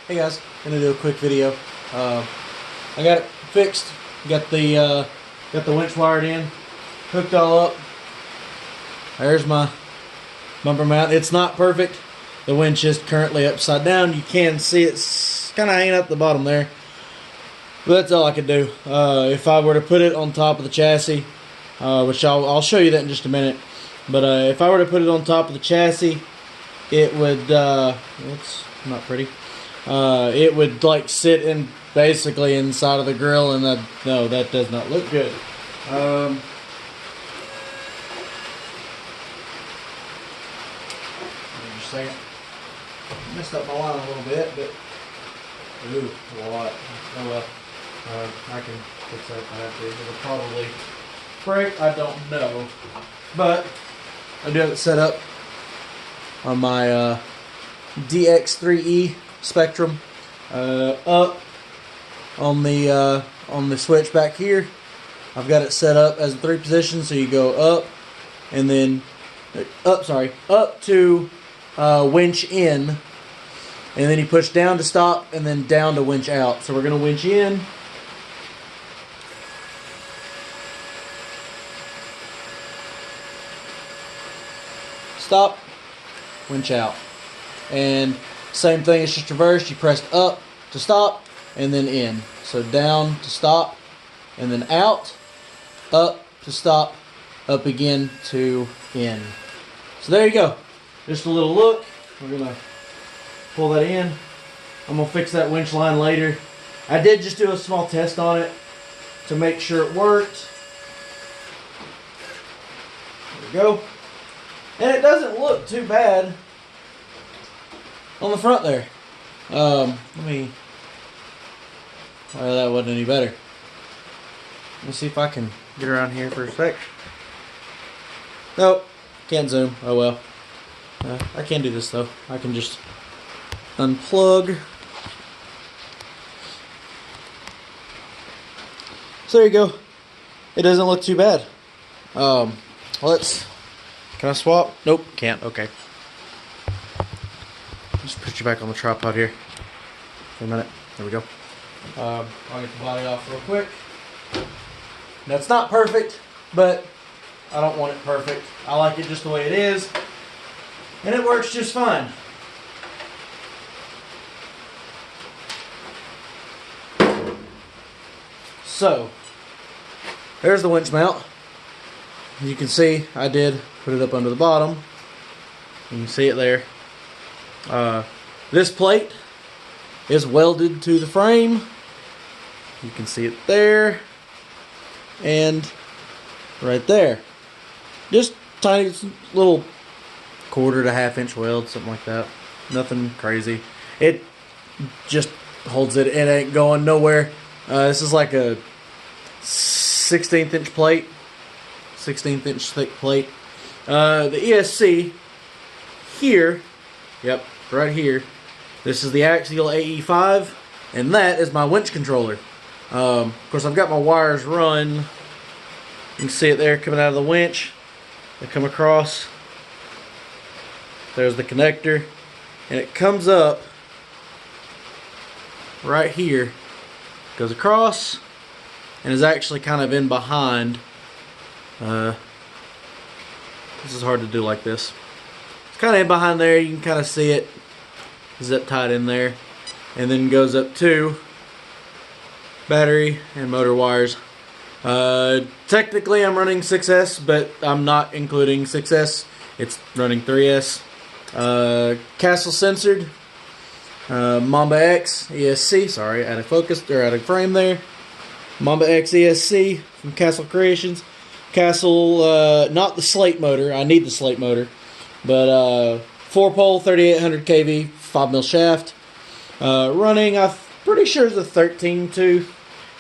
Hey guys, gonna do a quick video. I got it fixed. Got the winch wired in, hooked all up. There's my bumper mount. It's not perfect. The winch is currently upside down. You can see it's kind of hanging up the bottom there. But that's all I could do. If I were to put it on top of the chassis, which I'll show you that in just a minute. But if I were to put it on top of the chassis, it would. It's not pretty. It would like sit in basically inside of the grill, and no, that does not look good. Just a second. Messed up my line a little bit, but ooh, a lot. Oh well. I can fix that if I have to. It'll probably break. I don't know, but I do have it set up on my DX3E Spectrum, up on the switch back here. I've got it set up as a 3 position, so you go up and then up to winch in, and then you push down to stop, and then down to winch out. So we're gonna winch in, stop, winch out, and same thing, it's just reversed. You pressed up to stop and then in. So down to stop and then out, up to stop, up again to in. So there you go. Just a little look. We're going to pull that in. I'm going to fix that winch line later. I did just do a small test on it to make sure it worked. There we go. And it doesn't look too bad on the front there. Well, that wasn't any better. Let me see if I can get around here for a sec. Nope, can't zoom. Oh well. I can do this though. I can just unplug. So there you go. It doesn't look too bad. Can I swap? Nope, can't. Okay. Just put you back on the tripod here for a minute. There we go. I'll get the body off real quick. Now it's not perfect, but I don't want it perfect. I like it just the way it is, and it works just fine. So there's the winch mount. You can see I did put it up under the bottom. You can see it there. This plate is welded to the frame. You can see it there and right there. Just tiny little 1/4 to 1/2 inch weld, something like that. Nothing crazy. It just holds it. It ain't going nowhere. This is like a 1/16 inch plate, 16th inch thick plate. The ESC here, yep, right here. This is the Axial AE5, and that is my winch controller. Of course, I've got my wires run. You can see it there coming out of the winch. They come across. There's the connector, and it comes up right here. Goes across, and is actually kind of in behind. This is hard to do like this. It's kind of in behind there. You can kind of see it zip tied in there, and then goes up to battery and motor wires. Technically I'm running 6S, but I'm not including 6S. It's running 3S. Castle censored Mamba X ESC. Sorry, out of focus or out of frame there. Mamba X ESC from Castle Creations. Castle, not the slate motor. I need the slate motor, but 4-pole 3800 kV 5mm shaft. Running, I'm pretty sure it's a 13 tooth,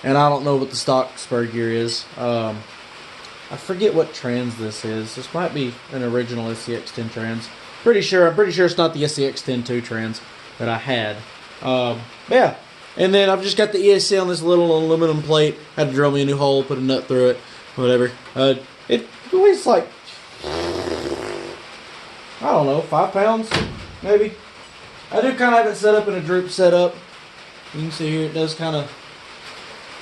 and I don't know what the stock spur gear is. I forget what trans this is. This might be an original SCX10 trans. I'm pretty sure it's not the SCX10 trans that I had. Yeah, and then I've just got the ESC on this little aluminum plate. Had to drill me a new hole, put a nut through it, whatever. It weighs like, I don't know, 5 pounds maybe. I do kind of have it set up in a droop setup. You can see here it does kind of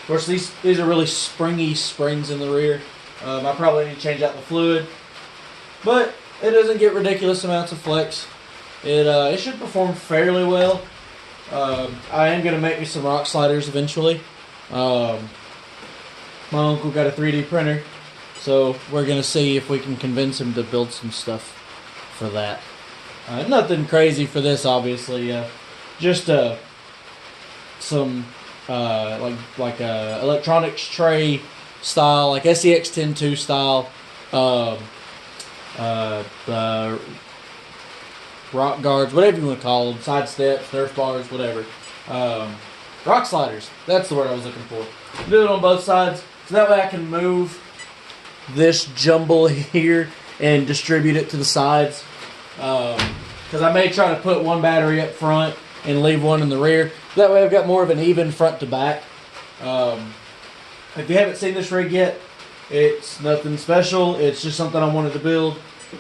course, these are really springy springs in the rear. I probably need to change out the fluid, but it doesn't get ridiculous amounts of flex. It should perform fairly well. I am going to make me some rock sliders eventually. My uncle got a 3D printer, so we're going to see if we can convince him to build some stuff for that. Nothing crazy for this, obviously. Just some like electronics tray style, like SCX10 style, rock guards, whatever you want to call them, side steps, Nerf bars, whatever. Rock sliders, that's the word I was looking for. Do it on both sides, so that way I can move this jumble here and distribute it to the sides. Because I may try to put one battery up front and leave one in the rear. That way I've got more of an even front to back. If you haven't seen this rig yet, it's nothing special. It's just something I wanted to build.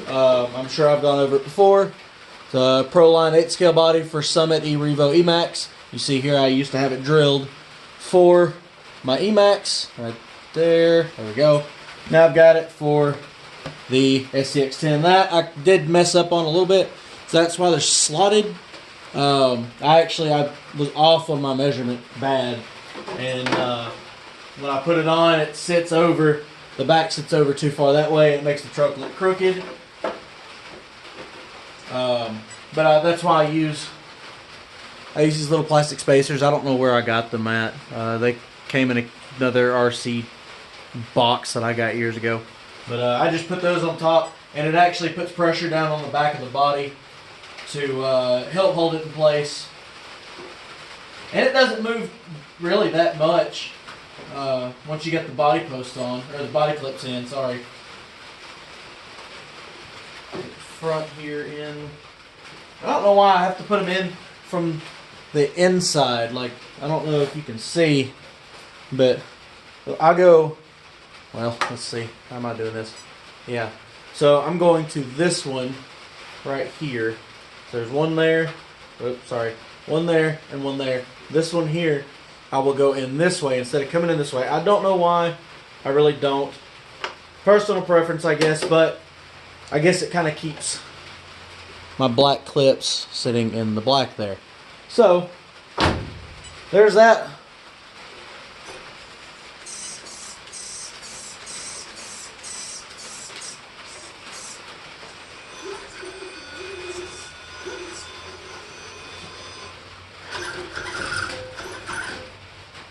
I'm sure I've gone over it before. It's a Proline 8 scale body for Summit E-Revo E-Max. You see here I used to have it drilled for my E-Max. Right there. There we go. Now I've got it for the SCX10. That I did mess up on a little bit. So that's why they're slotted. I was off on my measurement bad, and when I put it on, it sits over, the back sits over too far that way. It makes the truck look crooked. But that's why I use these little plastic spacers. I don't know where I got them at. They came in another RC box that I got years ago. But I just put those on top, and it actually puts pressure down on the back of the body to help hold it in place. And it doesn't move really that much once you get the body post on, or the body clips in, sorry. Get the front here in. I don't know why I have to put them in from the inside. Like, I don't know if you can see, but I'll go, well, let's see. How am I doing this? Yeah. So I'm going to this one right here. There's one there, oops, sorry, one there and one there. This one here, I will go in this way instead of coming in this way. I don't know why, I really don't. Personal preference, I guess, but I guess it kind of keeps my black clips sitting in the black there. So, there's that.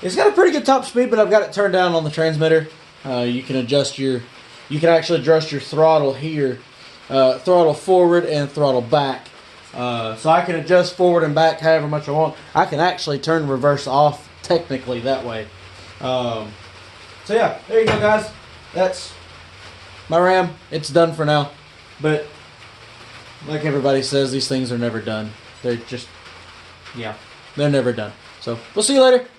It's got a pretty good top speed, but I've got it turned down on the transmitter. You can actually adjust your throttle here, throttle forward and throttle back. So I can adjust forward and back however much I want. I can actually turn reverse off technically that way. So yeah, there you go, guys. That's my Ram. It's done for now. But like everybody says, these things are never done. They're just, yeah, they're never done. So we'll see you later.